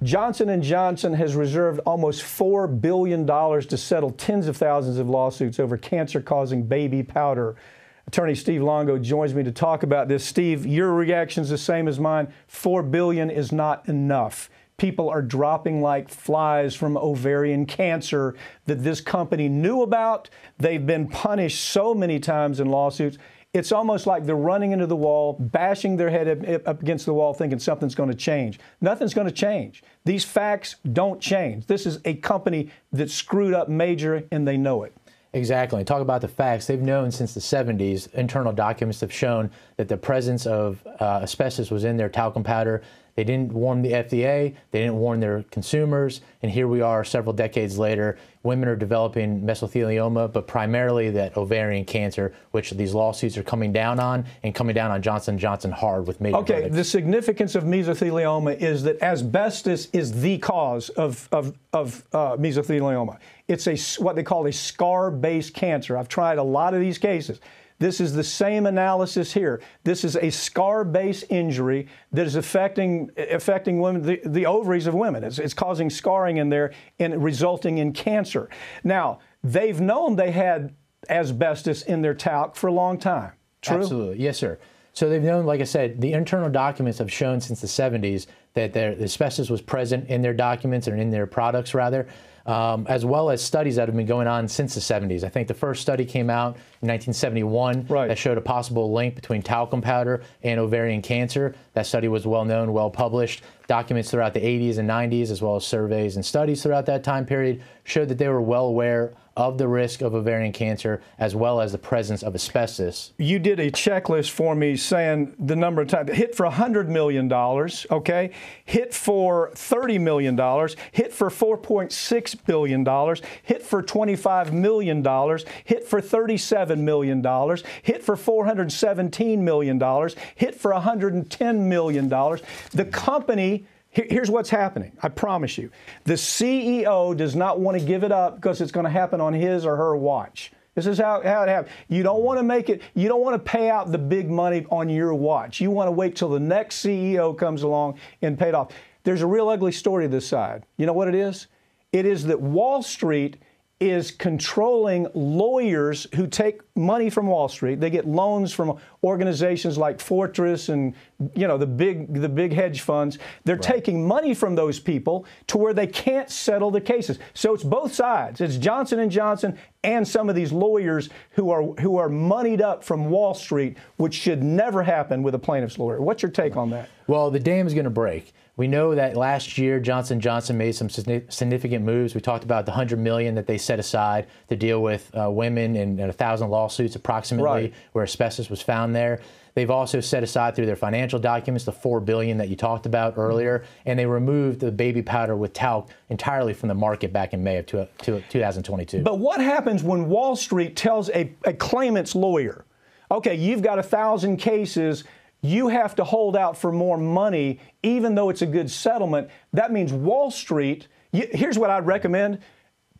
Johnson & Johnson has reserved almost $4 billion to settle tens of thousands of lawsuits over cancer-causing baby powder. Attorney Steve Longo joins me to talk about this. Steve, your reaction's the same as mine. $4 billion is not enough. People are dropping like flies from ovarian cancer that this company knew about. They've been punished so many times in lawsuits. It's almost like they're running into the wall, bashing their head up against the wall, thinking something's going to change. Nothing's going to change. These facts don't change. This is a company that screwed up major, and they know it. Exactly. Talk about the facts. They've known since the 70s. Internal documents have shown that the presence of asbestos was in their talcum powder. They didn't warn the FDA. They didn't warn their consumers. And here we are several decades later. Women are developing mesothelioma, but primarily that ovarian cancer, which these lawsuits are coming down on, and coming down on Johnson & Johnson hard with major verdicts. The significance of mesothelioma is that asbestos is the cause of mesothelioma. It's what they call a scar-based cancer. I've tried a lot of these cases. This is the same analysis here. This is a scar-based injury that is affecting women, the ovaries of women. It's causing scarring in there and resulting in cancer. Now, they've known they had asbestos in their talc for a long time. True? Absolutely. Yes, sir. So they've known, like I said, the internal documents have shown since the 70s that the asbestos was present in their documents, or in their products, rather. As well as studies that have been going on since the 70s. I think the first study came out in 1971 that showed a possible link between talcum powder and ovarian cancer. That study was well known, well published. Documents throughout the 80s and 90s, as well as surveys and studies throughout that time period, showed that they were well aware of the risk of ovarian cancer, as well as the presence of asbestos. You did a checklist for me saying the number of times. Hit for $100 million, okay? Hit for $30 million. Hit for $4.6 billion. Hit for $25 million. Hit for $37 million. Hit for $417 million. Hit for $110 million. The company... Here's what's happening. I promise you. The CEO does not want to give it up because it's going to happen on his or her watch. This is how it happens. You don't want to make it, you don't want to pay out the big money on your watch. You want to wait till the next CEO comes along and pay it off. There's a real ugly story to this side. You know what it is? It is that Wall Street is controlling lawyers who take money from Wall Street. They get loans from organizations like Fortress and, you know, the big hedge funds. They're taking money from those people to where they can't settle the cases. So it's both sides. It's Johnson & Johnson and some of these lawyers who are moneyed up from Wall Street, which should never happen with a plaintiff's lawyer. What's your take on that? Well, the dam is going to break. We know that last year Johnson & Johnson made some significant moves. We talked about the $100 million that they set aside to deal with women and 1,000 lawsuits approximately where asbestos was found there. They've also set aside through their financial documents the $4 billion that you talked about earlier, and they removed the baby powder with talc entirely from the market back in May of 2022. But what happens when Wall Street tells a claimant's lawyer, okay, you've got 1,000 cases, you have to hold out for more money, even though it's a good settlement? That means Wall Street, here's what I'd recommend.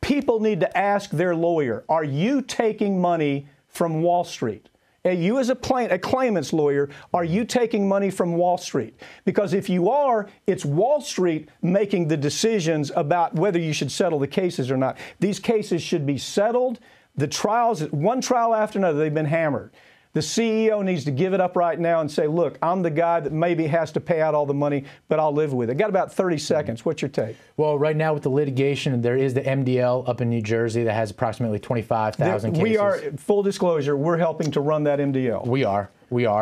People need to ask their lawyer, are you taking money from Wall Street? You as a claimant's lawyer, are you taking money from Wall Street? Because if you are, it's Wall Street making the decisions about whether you should settle the cases or not. These cases should be settled. The trials, one trial after another, they've been hammered. The CEO needs to give it up right now and say, look, I'm the guy that maybe has to pay out all the money, but I'll live with it. Got about 30 seconds. What's your take? Well, right now with the litigation, there is the MDL up in New Jersey that has approximately 25,000 cases. We are, full disclosure, we're helping to run that MDL. We are.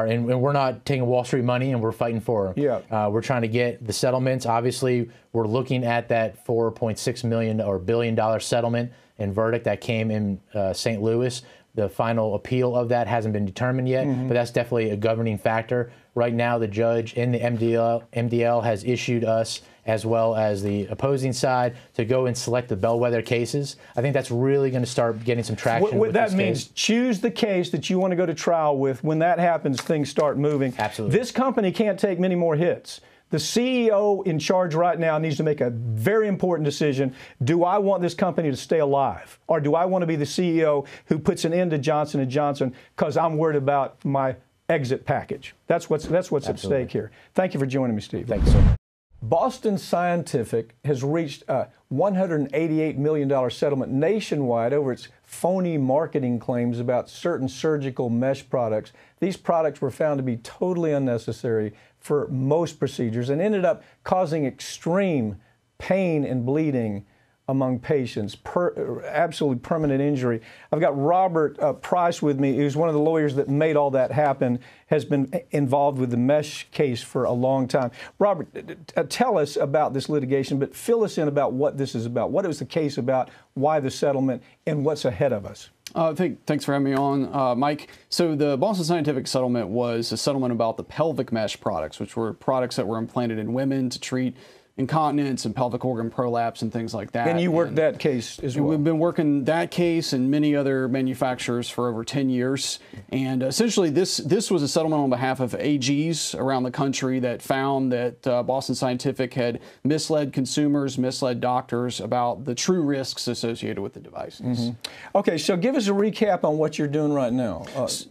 And we're not taking Wall Street money, and we're fighting for them. Yeah. We're trying to get the settlements. Obviously, we're looking at that $4.6 million or billion-dollar settlement and verdict that came in St. Louis. The final appeal of that hasn't been determined yet, but that's definitely a governing factor. Right now, the judge in the MDL has issued us, as well as the opposing side, to go and select the bellwether cases. I think that's really going to start getting some traction. What that means, choose the case that you want to go to trial with. When that happens, things start moving. Absolutely. This company can't take many more hits. The CEO in charge right now needs to make a very important decision. Do I want this company to stay alive? Or do I want to be the CEO who puts an end to Johnson & Johnson because I'm worried about my exit package? That's what's at stake here. Thank you for joining me, Steve. Thank you, sir. Boston Scientific has reached a $188 million settlement nationwide over its phony marketing claims about certain surgical mesh products. These products were found to be totally unnecessary for most procedures and ended up causing extreme pain and bleeding among patients, absolutely permanent injury. I've got Robert Price with me, who's one of the lawyers that made all that happen, has been involved with the mesh case for a long time. Robert, tell us about this litigation, but fill us in about what this is about. What is the case about, why the settlement, and what's ahead of us? Thanks for having me on, Mike. So the Boston Scientific settlement was a settlement about the pelvic mesh products, which were products that were implanted in women to treat incontinence and pelvic organ prolapse and things like that. And you worked that case as well. We've been working that case and many other manufacturers for over 10 years. And essentially this was a settlement on behalf of AGs around the country that found that Boston Scientific had misled consumers, misled doctors about the true risks associated with the devices. Okay, so give us a recap on what you're doing right now.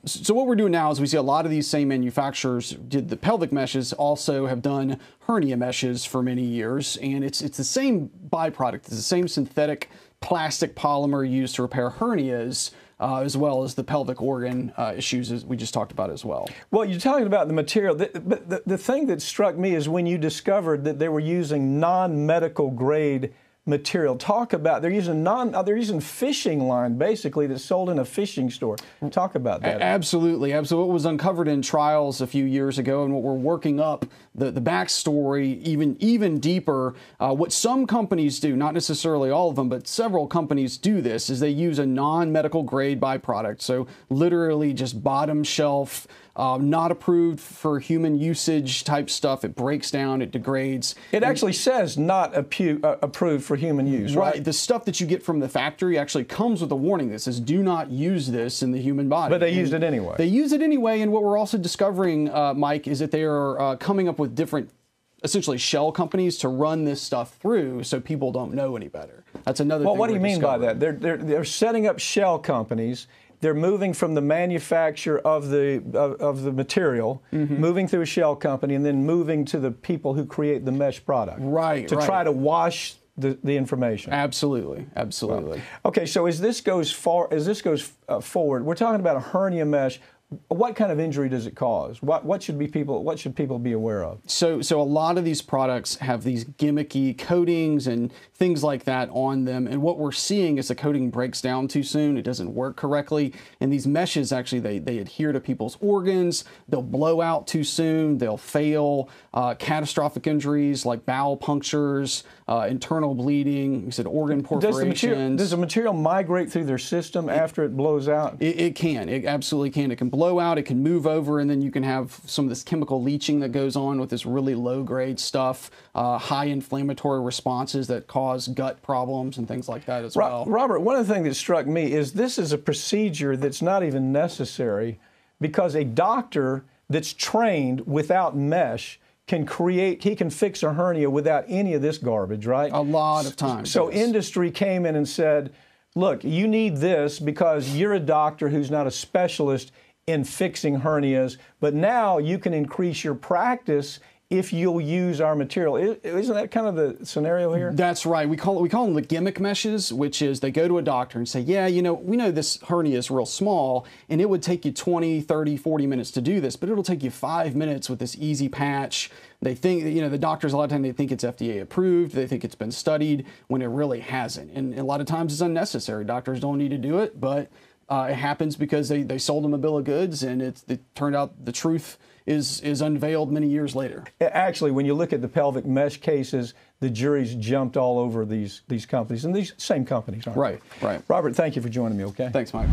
So what we're doing now is we see a lot of these same manufacturers did the pelvic meshes, also have done hernia meshes for many years, and it's the same byproduct. It's the same synthetic plastic polymer used to repair hernias, as well as the pelvic organ issues as we just talked about as well. Well, you're talking about the material, but the thing that struck me is when you discovered that they were using non-medical grade material. Talk about they're using fishing line basically that's sold in a fishing store. Talk about that. Absolutely, absolutely. What was uncovered in trials a few years ago, and what we're working up the backstory even deeper. What some companies do, not necessarily all of them, but several companies do this, is they use a non-medical grade byproduct. So literally just bottom shelf, not approved for human usage type stuff. It breaks down, it degrades. It actually says not approved for human use, right? The stuff that you get from the factory actually comes with a warning that says do not use this in the human body. But they used it anyway. They use it anyway, and what we're also discovering, Mike, is that they are coming up with different, essentially shell companies to run this stuff through so people don't know any better. That's another thing. Well, what do you mean by that? They're setting up shell companies. They're moving from the manufacturer of the material, moving through a shell company, and then moving to the people who create the mesh product. Right. To try to wash the information. Absolutely, absolutely. Well, okay, so as this goes forward, we're talking about a hernia mesh. What kind of injury does it cause? What should people be aware of? So a lot of these products have these gimmicky coatings and things like that on them, and what we're seeing is the coating breaks down too soon. It doesn't work correctly, and these meshes actually they adhere to people's organs. They'll blow out too soon. They'll fail. Catastrophic injuries like bowel punctures, internal bleeding. You said organ perforations. Does the material migrate through their system after it blows out? It can. It absolutely can. It can blow out. It can move over, and then you can have some of this chemical leaching that goes on with this really low-grade stuff, high inflammatory responses that cause gut problems and things like that as well. Robert, one of the things that struck me is this is a procedure that's not even necessary because a doctor that's trained without mesh can fix a hernia without any of this garbage, right? A lot of times. So yes. Industry came in and said, look, you need this because you're a doctor who's not a specialist in fixing hernias, but now you can increase your practice if you'll use our material. Isn't that kind of the scenario here? That's right. We call them the gimmick meshes, which is they go to a doctor and say, yeah, we know this hernia is real small, and it would take you 20, 30, 40 minutes to do this, but it'll take you 5 minutes with this easy patch. They think, the doctors a lot of time they think it's FDA approved, they think it's been studied, when it really hasn't. And a lot of times it's unnecessary. Doctors don't need to do it, but it happens because they sold them a bill of goods, and it turned out the truth is unveiled many years later. Actually, when you look at the pelvic mesh cases, the juries jumped all over these companies, and these same companies, aren't they? Right. Robert, thank you for joining me, okay? Thanks, Mike.